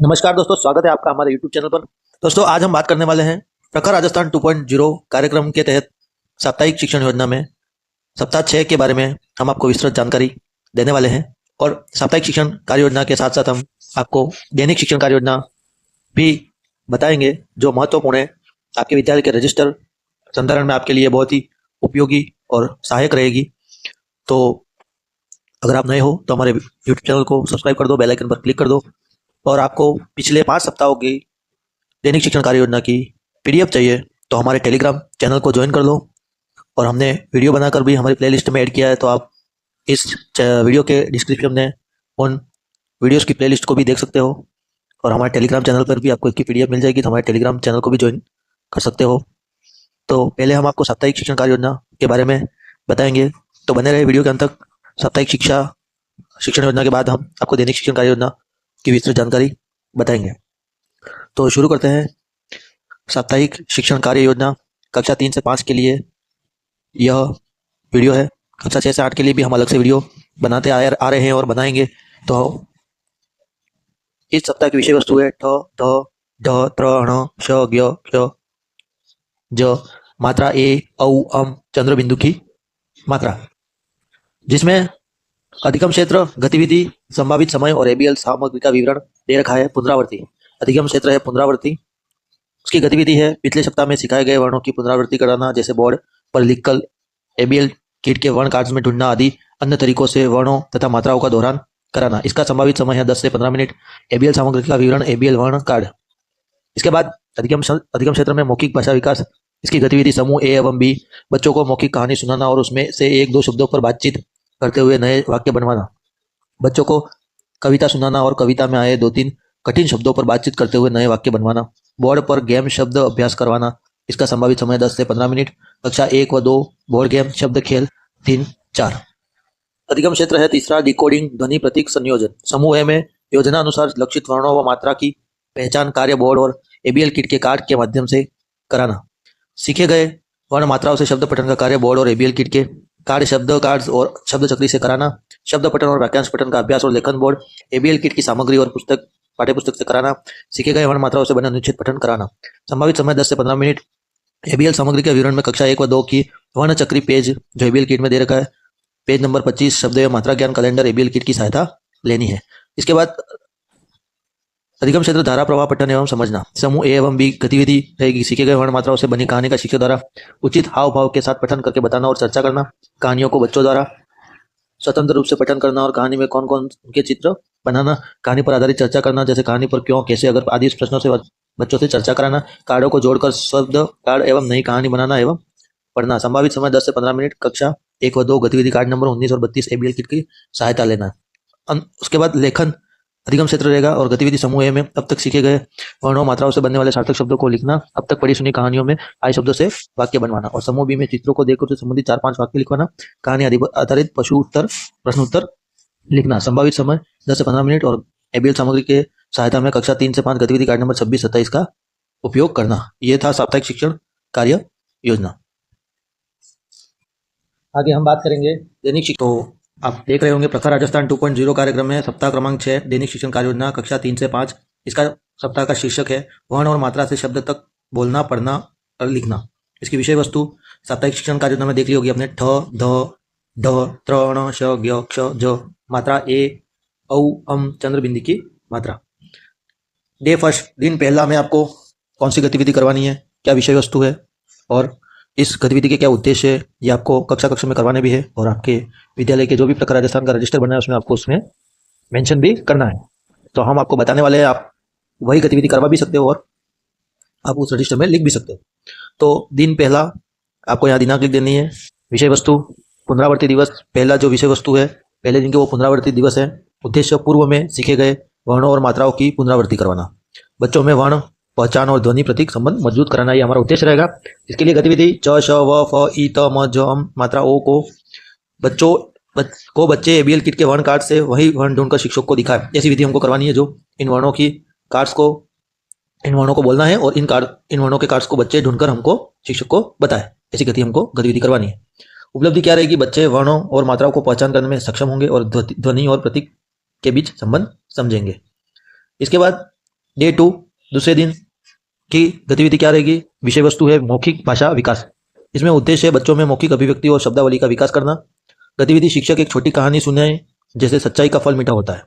नमस्कार दोस्तों, स्वागत है आपका हमारे यूट्यूब चैनल पर। दोस्तों, आज हम बात करने वाले हैं प्रखर राजस्थान 2.0 कार्यक्रम के तहत साप्ताहिक शिक्षण योजना में सप्ताह 6 के बारे में हम आपको विस्तृत जानकारी देने वाले हैं। और साप्ताहिक शिक्षण कार्य योजना के साथ साथ हम आपको दैनिक शिक्षण कार्य योजना भी बताएंगे, जो महत्वपूर्ण है। आपके विद्यालय के रजिस्टर संधारण में आपके लिए बहुत ही उपयोगी और सहायक रहेगी। तो अगर आप नए हो तो हमारे यूट्यूब चैनल को सब्सक्राइब कर दो, बेल आइकन पर क्लिक कर दो। और आपको पिछले 5 सप्ताहों की दैनिक शिक्षण कार्य योजना की पीडीएफ चाहिए तो हमारे टेलीग्राम चैनल को ज्वाइन कर लो। और हमने वीडियो बनाकर भी हमारी प्लेलिस्ट में ऐड किया है, तो आप इस वीडियो के डिस्क्रिप्शन में उन वीडियोस की प्लेलिस्ट को भी देख सकते हो। और हमारे टेलीग्राम चैनल पर भी आपको इसकी पीडीएफ मिल जाएगी, तो हमारे टेलीग्राम चैनल को भी ज्वाइन कर सकते हो। तो पहले हम आपको साप्ताहिक शिक्षण कार्य योजना के बारे में बताएंगे, तो बने रहे वीडियो के अंत तक। साप्ताहिक शिक्षण योजना के बाद हम आपको दैनिक शिक्षण कार्य योजना की विस्तृत जानकारी बताएंगे। तो शुरू करते हैं। साप्ताहिक शिक्षण कार्य योजना कक्षा 3 से 5 के लिए यह वीडियो है। कक्षा 6 से 8 के लिए भी हम अलग से वीडियो बनाते आ रहे हैं और बनाएंगे। तो इस सप्ताह की विषय वस्तु है ठ ध ढ त्र ण श ज्ञ क्ष ज मात्रा ए औ अम चंद्र बिंदु की मात्रा, जिसमें अधिगम क्षेत्र, गतिविधि, संभावित समय और एबीएल सामग्री का विवरण दे रखा है। पुनरावृत्ति, अधिगम क्षेत्र है पुनरावृत्ति। उसकी गतिविधि है पिछले सप्ताह में सिखाए गए वर्णों की पुनरावृत्ति कराना, जैसे बोर्ड पर लिखकर एबीएल किट के वर्ण कार्ड्स में ढूंढना आदि अन्य तरीकों से वर्णों तथा मात्राओं का दोहरान कराना। इसका संभावित समय है 10 से 15 मिनट। एबीएल सामग्री का विवरण, एबीएल वर्ण कार्ड। इसके बाद अधिगम क्षेत्र में मौखिक भाषा विकास। इसकी गतिविधि समूह ए एवं बी, बच्चों को मौखिक कहानी सुनाना और उसमें से 1-2 शब्दों पर बातचीत करते हुए नए वाक्य बनवाना। बच्चों को कविता सुनाना और कविता में आए 2-3 कठिन शब्दों पर बातचीत करते हुए नए वाक्य बनवाना। बोर्ड पर गेम शब्द अभ्यास करवाना। इसका संभावित समय 10 से 15 मिनट। कक्षा 1 व 2 बोर्ड गेम, शब्द खेल 3-4। अधिगम क्षेत्र है तीसरा, डिकोडिंग, ध्वनि प्रतीक संयोजन। समूह ए में योजना अनुसार लक्षित वर्णों व मात्रा की पहचान कार्य बोर्ड और एबीएल किट के कार्ड के माध्यम से कराना। सीखे गए वर्ण मात्राओं से शब्द पठन का कार्य बोर्ड और एबीएल किट के कार्ड, शब्द कार्ड्स और शब्द चक्री से कराना। शब्द पठन और वाक्यांश पठन का अभ्यास और लेखन बोर्ड, एबीएल किट की सामग्री और पाठ्य पुस्तक से कराना। सीखे गए वर्ण मात्राओं से बने अनुच्छेद पठन कराना। संभावित समय 10 से 15 मिनट। एबीएल सामग्री के विवरण में कक्षा 1 व 2 की वर्ण चक्री पेज जो एबीएल किट में दे रखा है, पेज नंबर 25, शब्द एवं मात्रा ज्ञान कैलेंडर एबीएल किट की सहायता लेनी है। इसके बाद अधिगम क्षेत्र धारा प्रवाह पठन एवं समझना। समूह ए एवं बी गतिविधि रहेगी सीखे गए वर्ण मात्राओं से बनी कहानी का शिक्षक द्वारा उचित हाव भाव के साथ पठन करके बताना और चर्चा करना। कहानियों को बच्चों द्वारा स्वतंत्र रूप से पठन करना और कहानी में कौन कौन के चित्र बनाना। कहानी पर आधारित चर्चा करना, जैसे कहानी पर क्यों, कैसे, अगर आदि प्रश्नों से बच्चों से चर्चा कराना। कार्डों को जोड़कर शब्द कार्ड एवं नई कहानी बनाना एवं पढ़ना। संभावित समय 10 से 15 मिनट। कक्षा 1 व 2 गतिविधि कार्ड नंबर 19 और 32 एबीएल किट की सहायता लेना। उसके बाद लेखन अधिगम क्षेत्र रहेगा और गतिविधि समूह ए में अब तक सीखे गए वर्णों मात्राओं से बनने वाले सार्थक शब्दों को लिखना। अब तक पढ़ी सुनी कहानियों में आए शब्दों से वाक्य बनवाना। और समूह बी में चित्रों को देखकर उससे संबंधित 4-5 वाक्य लिखवाना। कहानी आधारित पशु उत्तर, प्रश्न उत्तर लिखना। संभावित समय 10 से 15 मिनट। और एबीएल सामग्री के सहायता में कक्षा 3 से 5 गतिविधि कार्ड नंबर 26-27 का उपयोग करना। यह था साप्ताहिक शिक्षण कार्य योजना। आगे हम बात करेंगे दैनिक शिक्षण। तो आप देख रहे होंगे प्रखर राजस्थान 2.0 कार्यक्रम में सप्ताह क्रमांक 6 दैनिक शिक्षण कार्य योजना कक्षा 3 से 5। इसका सप्ताह का शीर्षक है वर्ण और मात्रा से शब्द तक बोलना, पढ़ना और लिखना। इसकी विषय वस्तु साप्ताहिक शिक्षण कार्य योजना में देख ली होगी आपने। ठ ध ढ त्र ण श ज्ञ क्ष ज मात्रा ए औ अम चंद्र बिंदु की मात्रा। डे फर्स्ट, दिन पहला में आपको कौन सी गतिविधि करवानी है, क्या विषय वस्तु है और इस गतिविधि के क्या उद्देश्य है, ये आपको कक्षा में करवाने भी है। और आपके विद्यालय के जो भी प्रखर राजस्थान का रजिस्टर बना है उसमें आपको उसमें मेंशन भी करना है। तो हम आपको बताने वाले हैं, आप वही गतिविधि करवा भी सकते हो और आप उस रजिस्टर में लिख भी सकते हो। तो दिन पहला आपको यहाँ दिनांक लिख देनी है। विषय वस्तु पुनरावर्ती दिवस, पहला जो विषय वस्तु है पहले दिन के वो पुनरावर्ती दिवस है। उद्देश्य पूर्व में सीखे गए वर्णों और मात्राओं की पुनरावृत्ति करवाना। बच्चों में वर्ण पहचान और ध्वनि प्रतीक संबंध मजबूत कराना, ये हमारा उद्देश्य रहेगा। इसके लिए गतिविधि च श व फ ई त म ज अम मात्रा ओ को बच्चे एबीएल किट के वर्ण कार्ड से वही वर्ण ढूंढकर शिक्षक को दिखाए। ऐसी विधि हमको करवानी है जो इन वर्णों को बोलना है और इन वर्णों के कार्ड्स को बच्चे ढूंढकर हमको शिक्षक को बताए। ऐसी गतिविधि करवानी है। उपलब्धि क्या रहेगी, बच्चे वर्णों और मात्राओं को पहचान करने में सक्षम होंगे और ध्वनि और प्रतीक के बीच संबंध समझेंगे। इसके बाद डे 2 दूसरे दिन की गतिविधि क्या रहेगी? विषय वस्तु है मौखिक भाषा विकास। इसमें उद्देश्य है बच्चों में मौखिक अभिव्यक्ति और शब्दावली का विकास करना। गतिविधि शिक्षक एक छोटी कहानी सुनाए जैसे सच्चाई का फल मीठा होता है।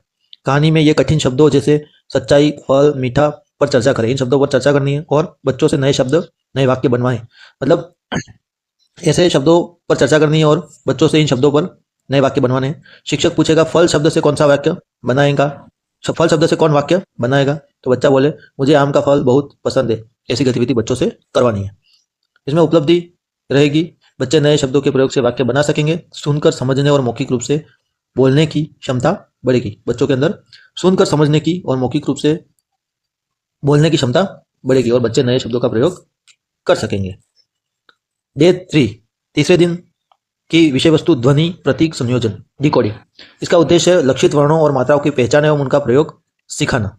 कहानी में ये कठिन शब्दों जैसे सच्चाई, फल, मीठा पर चर्चा करें। इन शब्दों पर चर्चा करनी है और बच्चों से नए शब्द, नए वाक्य बनवाएं। मतलब ऐसे शब्दों पर चर्चा करनी है और बच्चों से इन शब्दों पर नए वाक्य बनवाने हैं। शिक्षक पूछेगा फल शब्द से कौन सा वाक्य बनाएगा, फल शब्द से कौन वाक्य बनाएगा? तो बच्चा बोले मुझे आम का फल बहुत पसंद है। ऐसी गतिविधि बच्चों से करवानी है। इसमें उपलब्धि रहेगी, बच्चे नए शब्दों के प्रयोग से वाक्य बना सकेंगे। सुनकर समझने और मौखिक रूप से बोलने की क्षमता बढ़ेगी। बच्चों के अंदर सुनकर समझने की और मौखिक रूप से बोलने की क्षमता बढ़ेगी और बच्चे नए शब्दों का प्रयोग कर सकेंगे। डे 3 तीसरे दिन की विषय वस्तु ध्वनि प्रतीक संयोजन, डिकोडिंग। इसका उद्देश्य है लक्षित वर्णों और मात्राओं की पहचान एवं उनका प्रयोग सिखाना।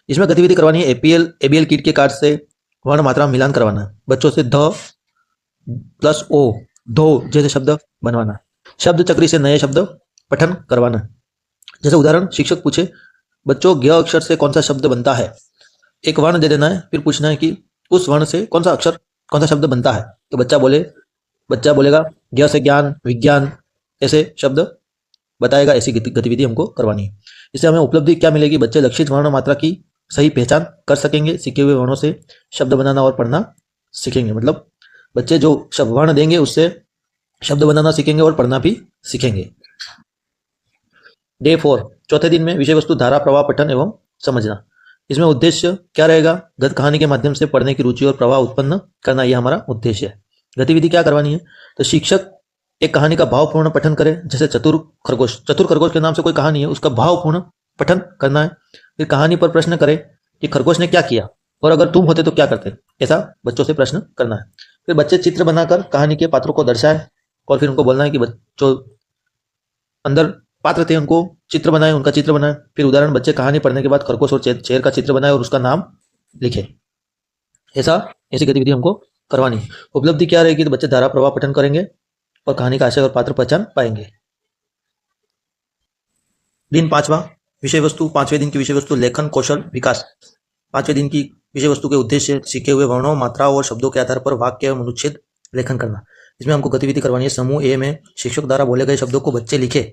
इसमें गतिविधि करवानी है एबीएल किट के कार्ड से वर्ण मात्रा मिलान करवाना है। बच्चों से ध प्लस ओ, धो जैसे शब्द बनवाना। शब्द चक्री से नए शब्द पठन करवाना। जैसे उदाहरण, शिक्षक पूछे बच्चों ग अक्षर से कौन सा शब्द बनता है? एक वर्ण दे देना है, फिर पूछना है कि उस वर्ण से कौन सा अक्षर, कौन सा शब्द बनता है। तो बच्चा बोलेगा ज्ञ से ज्ञान, विज्ञान, ऐसे शब्द बताएगा। ऐसी गतिविधि हमको करवानी है। इससे हमें उपलब्धि क्या मिलेगी? बच्चे लक्षित वर्ण मात्रा की सही पहचान कर सकेंगे। सीखे हुए वर्णों से शब्द बनाना और पढ़ना सीखेंगे। मतलब बच्चे जो शब्द वर्ण देंगे उससे शब्द बनाना सीखेंगे और पढ़ना भी सीखेंगे। डे 4 चौथे दिन में विषय वस्तु धारा प्रवाह पठन एवं समझना। इसमें उद्देश्य क्या रहेगा? गद्य कहानी के माध्यम से पढ़ने की रुचि और प्रवाह उत्पन्न करना, यह हमारा उद्देश्य है। गतिविधि क्या करवानी है? तो शिक्षक एक कहानी का भावपूर्ण पठन करे। जैसे चतुर खरगोश के नाम से कोई कहानी है, उसका भावपूर्ण पठन करना है। फिर कहानी पर प्रश्न करे कि खरगोश ने क्या किया और अगर तुम होते तो क्या करते। ऐसा बच्चों से प्रश्न करना है। फिर बच्चे चित्र बनाकर कहानी के पात्रों को दर्शाए और फिर उनको बोलना है कि बच्चों अंदर पात्र थे उनको चित्र बनाए, उनका चित्र बनाए। फिर उदाहरण, बच्चे कहानी पढ़ने के बाद खरगोश और शेर का चित्र बनाए और उसका नाम लिखे। ऐसी गतिविधि हमको करवानी। उपलब्धि क्या रहेगी? तो बच्चे धारा प्रवाह पठन करेंगे और कहानी का आशय और पात्र पहचान पाएंगे। दिन 5वां विषय वस्तु, 5वें दिन की विषय वस्तु लेखन कौशल विकास। 5वें दिन की विषय वस्तु के उद्देश्य सीखे हुए वर्णों, मात्राओं और शब्दों के आधार पर वाक्य एवं अनुच्छेद लेखन करना। इसमें हमको गतिविधि करवानी है। समूह ए में शिक्षक द्वारा बोले गए शब्दों को बच्चे लिखे।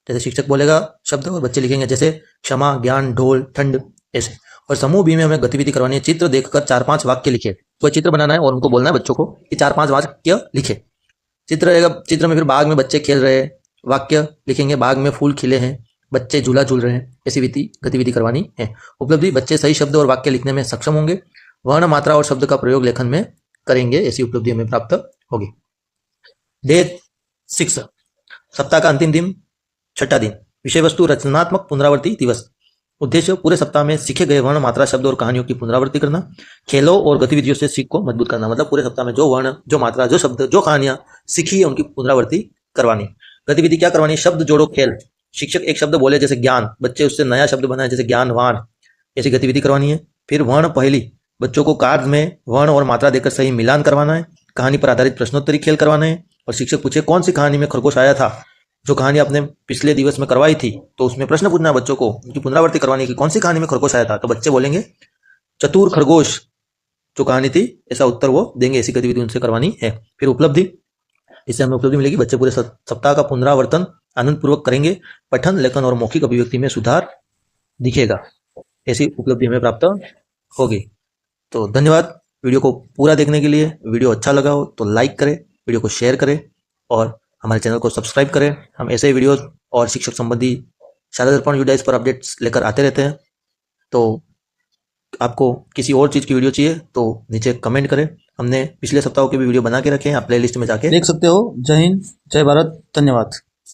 जैसे शिक्षक बोलेगा शब्द और बच्चे लिखेंगे, जैसे क्षमा, ज्ञान, ढोल, ठंड, ऐसे। और समूह बी में हमें गतिविधि करवानी है। चित्र देखकर 4-5 वाक्य लिखे। कोई चित्र बनाना है और उनको बोलना है बच्चों को कि 4-5 वाक्य लिखे। चित्र रहेगा, चित्र में फिर बाग में बच्चे खेल रहे हैं, वाक्य लिखेंगे। बाग में फूल खिले हैं, बच्चे झूला झूल रहे हैं। ऐसी गतिविधि करवानी है। उपलब्धि, बच्चे सही शब्द और वाक्य लिखने में सक्षम होंगे। वर्ण, मात्रा और शब्द का प्रयोग लेखन में करेंगे। ऐसी उपलब्धि हमें प्राप्त होगी। डे 6 सप्ताह का अंतिम दिन, छठा दिन, विषय वस्तु रचनात्मक पुनरावृत्ति दिवस। उद्देश्य पूरे सप्ताह में सीखे गए वर्ण, मात्रा, शब्द और कहानियों की पुनरावृत्ति करना। खेलों और गतिविधियों से सीख को मजबूत करना। मतलब पूरे सप्ताह में जो वर्ण, जो मात्रा, जो शब्द, जो कहानियां सीखी है उनकी पुनरावृत्ति करवानी। गतिविधि क्या करवानी? शब्द जोड़ो खेल। शिक्षक एक शब्द बोले जैसे ज्ञान, बच्चे उससे नया शब्द बनाए जैसे ज्ञानवान। ऐसी गतिविधि करवानी है। फिर वर्ण पहेली, बच्चों को कार्ड में वर्ण और मात्रा देकर सही मिलान करवाना है। कहानी पर आधारित प्रश्नोत्तरी खेल करवाना है। और शिक्षक पूछे कौन सी कहानी में खरगोश आया था, जो कहानी आपने पिछले दिवस में करवाई थी, तो उसमें प्रश्न पूछना है बच्चों को, उनकी पुनरावृत्ति करवानी कि कौन सी कहानी में खरगोश आया था। तो बच्चे बोलेंगे चतुर खरगोश जो कहानी थी, ऐसा उत्तर वो देंगे। ऐसी गतिविधि उनसे करवानी है। फिर उपलब्धि, इससे हमें उपलब्धि मिलेगी। बच्चे पूरे सप्ताह का पुनरावर्तन आनंद पूर्वक करेंगे। पठन, लेखन और मौखिक अभिव्यक्ति में सुधार दिखेगा। ऐसी उपलब्धि हमें प्राप्त होगी। तो धन्यवाद वीडियो को पूरा देखने के लिए। वीडियो अच्छा लगा हो तो लाइक करें, वीडियो को शेयर करें और हमारे चैनल को सब्सक्राइब करें। हम ऐसे वीडियोस और शिक्षक संबंधी शारदा दर्पण वीडियोस पर अपडेट्स लेकर आते रहते हैं। तो आपको किसी और चीज़ की वीडियो चाहिए तो नीचे कमेंट करें। हमने पिछले सप्ताह के भी वीडियो बना के रखे हैं, आप प्लेलिस्ट में जाके देख सकते हो। जय हिंद, जय भारत, धन्यवाद।